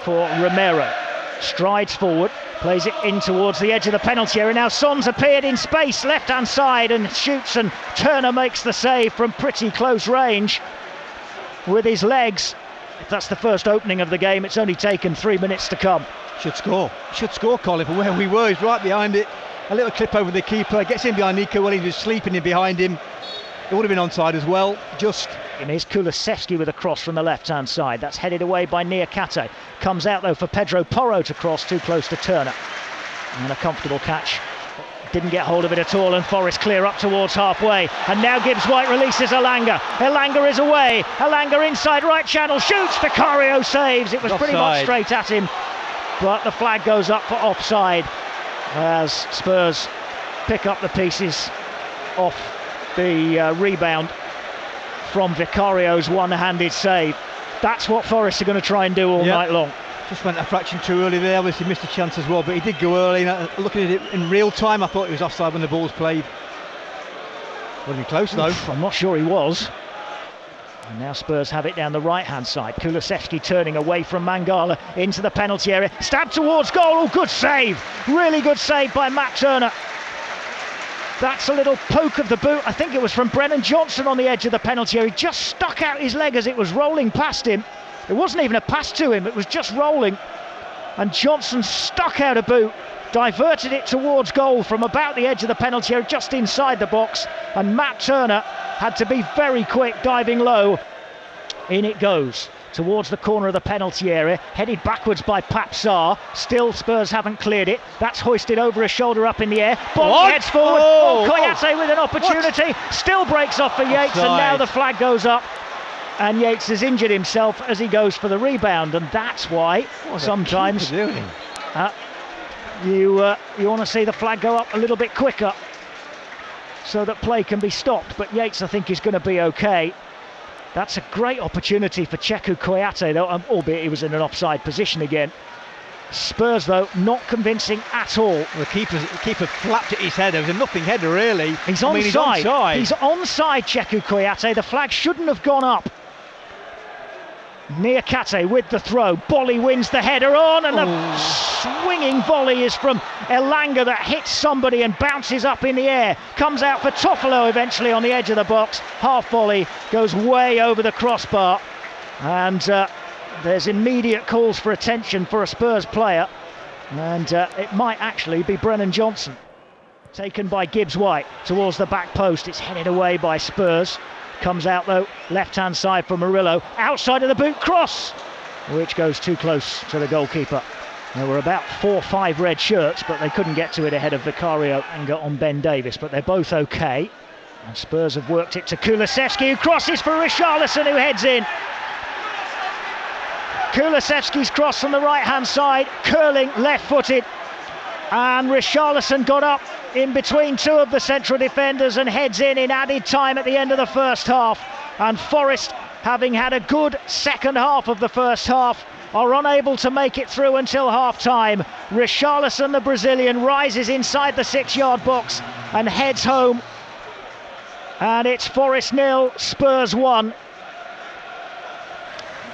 for Romero. Strides forward, plays it in towards the edge of the penalty area. Now Son's appeared in space, left-hand side, and shoots, and Turner makes the save from pretty close range with his legs. If that's the first opening of the game, it's only taken 3 minutes to come. Should score, Colin, from where we were. He's right behind it. A little clip over the keeper, gets in behind Nico Williams, who's sleeping in behind him. It would have been onside as well. And here's Kulusevski with a cross from the left-hand side. That's headed away by Niakate. Comes out though for Pedro Porro to cross, too close to Turner. And a comfortable catch. Didn't get hold of it at all, and Forest clear up towards halfway. And now Gibbs White releases Elanga. Elanga is away. Elanga inside right channel, shoots. Vicario saves. It was offside. Pretty much straight at him, but the flag goes up for offside as Spurs pick up the pieces off the rebound from Vicario's one-handed save. That's what Forest are going to try and do all night long. Just went a fraction too early there, obviously missed a chance as well, but he did go early. Looking at it in real time, I thought he was offside when the ball was played. Wasn't he close though? I'm not sure he was. And now Spurs have it down the right-hand side. Kulusevski turning away from Mangala into the penalty area. Stab towards goal. Oh, good save. Really good save by Matt Turner. That's a little poke of the boot. I think it was from Brennan Johnson on the edge of the penalty area. He just stuck out his leg as it was rolling past him. It wasn't even a pass to him, it was just rolling. And Johnson stuck out a boot, diverted it towards goal from about the edge of the penalty area, just inside the box. And Matt Turner had to be very quick, diving low. In it goes towards the corner of the penalty area, headed backwards by Pap Sarr. Still Spurs haven't cleared it. That's hoisted over his shoulder up in the air. Ball heads forward. Koyate with an opportunity. Still breaks off for Yates. Offside. And now the flag goes up. And Yates has injured himself as he goes for the rebound, and that's why sometimes you want to see the flag go up a little bit quicker so that play can be stopped. But Yates, I think, is going to be okay. That's a great opportunity for Cheku Koyate, though, albeit he was in an offside position again. Spurs, though, not convincing at all. Well, the keeper flapped at his head. There was a nothing header, really. He's onside. He's onside, Cheku Koyate. The flag shouldn't have gone up. Niakate with the throw. Bolly wins the header on, and the swinging volley is from Elanga that hits somebody and bounces up in the air. Comes out for Toffolo eventually on the edge of the box. Half volley goes way over the crossbar, and there's immediate calls for attention for a Spurs player, and it might actually be Brennan Johnson. Taken by Gibbs White towards the back post. It's headed away by Spurs. Comes out though, left-hand side for Murillo. Outside of the boot, cross, which goes too close to the goalkeeper. There were about 4 or 5 red shirts, but they couldn't get to it ahead of Vicario and got on Ben Davis. But they're both okay. And Spurs have worked it to Kulusevski, who crosses for Richarlison, who heads in. Kulusevski's cross from the right-hand side, curling, left-footed. And Richarlison got up in between 2 of the central defenders and heads in added time at the end of the first half. And Forest, having had a good second half of the first half, are unable to make it through until half-time. Richarlison, the Brazilian, rises inside the 6-yard box and heads home. And it's Forest 0, Spurs 1.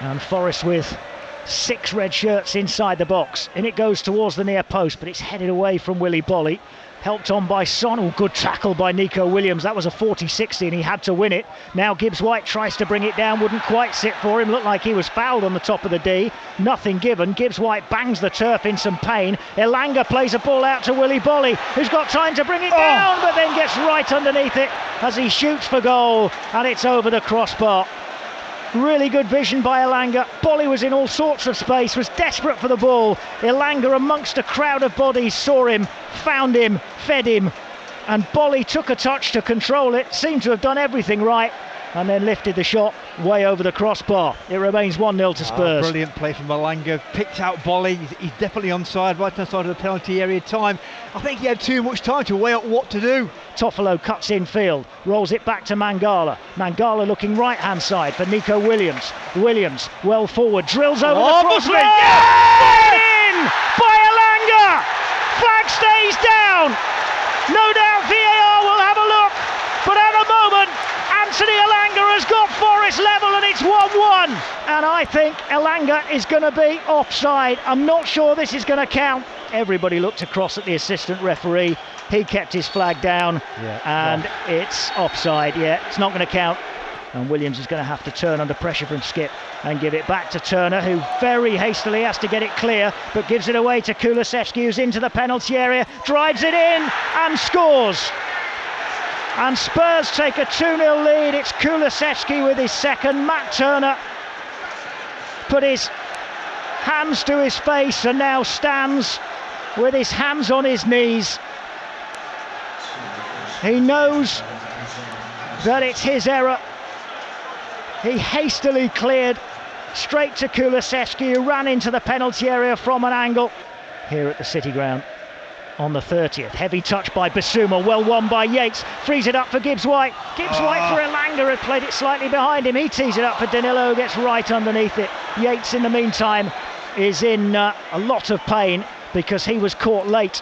And Forest with 6 red shirts inside the box. In it goes towards the near post, but it's headed away from Willy Bolly. Helped on by Son. Oh, good tackle by Nico Williams. That was a 40-60 and he had to win it. Now Gibbs White tries to bring it down. Wouldn't quite sit for him. Looked like he was fouled on the top of the D. Nothing given. Gibbs White bangs the turf in some pain. Elanga plays a ball out to Willy Bolly, who's got time to bring it down, but then gets right underneath it as he shoots for goal, and it's over the crossbar. Really good vision by Elanga. Bolly was in all sorts of space, was desperate for the ball. Elanga, amongst a crowd of bodies, saw him, found him, fed him, and Bolly took a touch to control it, seemed to have done everything right, and then lifted the shot way over the crossbar. It remains 1-0 to Spurs. Brilliant play from Elanga, picked out Bolly. He's definitely onside, right hand side of the penalty area time. I think he had too much time to weigh up what to do. Toffolo cuts in field, rolls it back to Mangala. Mangala looking right hand side for Nico Williams. Williams well forward, drills over the crossbar. In by Elanga. Flag stays down. No doubt VAR will have a look, but at the moment Anthony Elanga has got Forest level and it's 1-1. and I think Elanga is going to be offside. I'm not sure this is going to count. Everybody looked across at the assistant referee. He kept his flag down, and it's offside. Yeah, it's not going to count. And Williams is going to have to turn under pressure from Skip and give it back to Turner, who very hastily has to get it clear, but gives it away to Kulusevski, who's into the penalty area, drives it in and scores. And Spurs take a 2-0 lead. It's Kulusevski with his second. Matt Turner put his hands to his face and now stands with his hands on his knees. He knows that it's his error. He hastily cleared straight to Kulusevski, who ran into the penalty area from an angle. Here at the City Ground on the 30th. Heavy touch by Bissouma, well won by Yates. Frees it up for Gibbs-White. Gibbs-White for Elanga, had played it slightly behind him. He tees it up for Danilo, who gets right underneath it. Yates, in the meantime, is in a lot of pain because he was caught late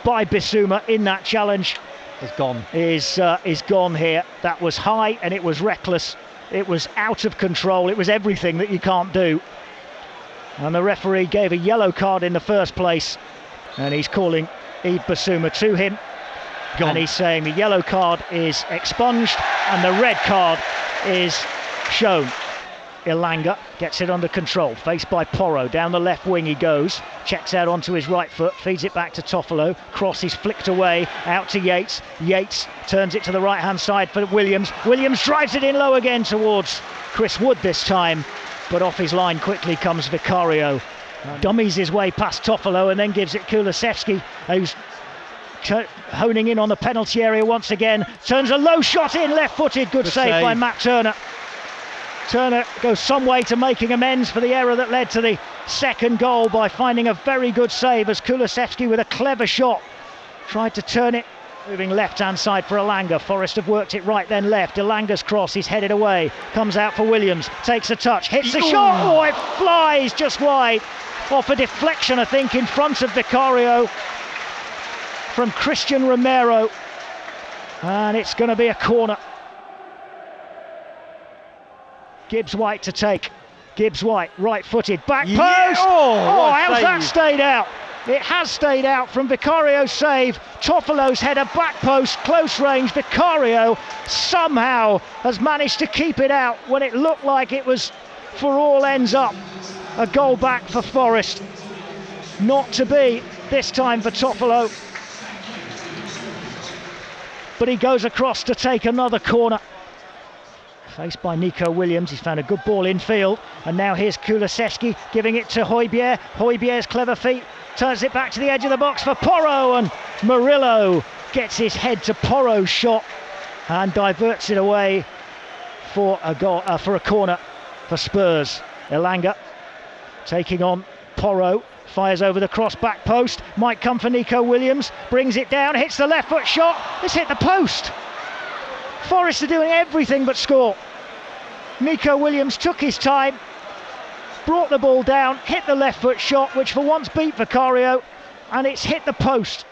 by Bissouma in that challenge. It's gone. Is gone here. That was high and it was reckless. It was out of control. It was everything that you can't do. And the referee gave a yellow card in the first place, and he's calling Yves Bissouma to him. Gone. And he's saying the yellow card is expunged and the red card is shown. Elanga gets it under control, faced by Porro. Down the left wing he goes, checks out onto his right foot, feeds it back to Toffolo. Cross is flicked away, out to Yates. Yates turns it to the right hand side for Williams. Williams drives it in low again towards Chris Wood this time, but off his line quickly comes Vicario. Dummies his way past Toffolo and then gives it Kulusevski, who's honing in on the penalty area once again. Turns a low shot in, left-footed. Good save by Matt Turner. Turner goes some way to making amends for the error that led to the second goal by finding a very good save as Kulusevski, with a clever shot, tried to turn it, moving left-hand side for Elanga. Forrest have worked it right then left. Elanga's cross is headed away, comes out for Williams, takes a touch, hits the shot. Oh, it flies just wide, off a deflection I think in front of Vicario from Christian Romero, and it's going to be a corner. Gibbs-White to take. Gibbs-White, right-footed, back post. How's that stayed out? It has stayed out from Vicario's save. Toffolo's header, back post, close range. Vicario somehow has managed to keep it out when it looked like it was, for all ends up, a goal back for Forest. Not to be this time for Toffolo. But he goes across to take another corner. Faced by Nico Williams, he's found a good ball infield, and now here's Kulusevski giving it to Højbjerg. Højbjerg's clever feet, turns it back to the edge of the box for Porro, and Murillo gets his head to Porro's shot and diverts it away for a goal, for a corner for Spurs. Elanga taking on Porro, fires over the cross, back post, might come for Nico Williams, brings it down, hits the left foot shot, it's hit the post. Forest are doing everything but score. Nico Williams took his time, brought the ball down, hit the left foot shot, which for once beat Vicario, and it's hit the post.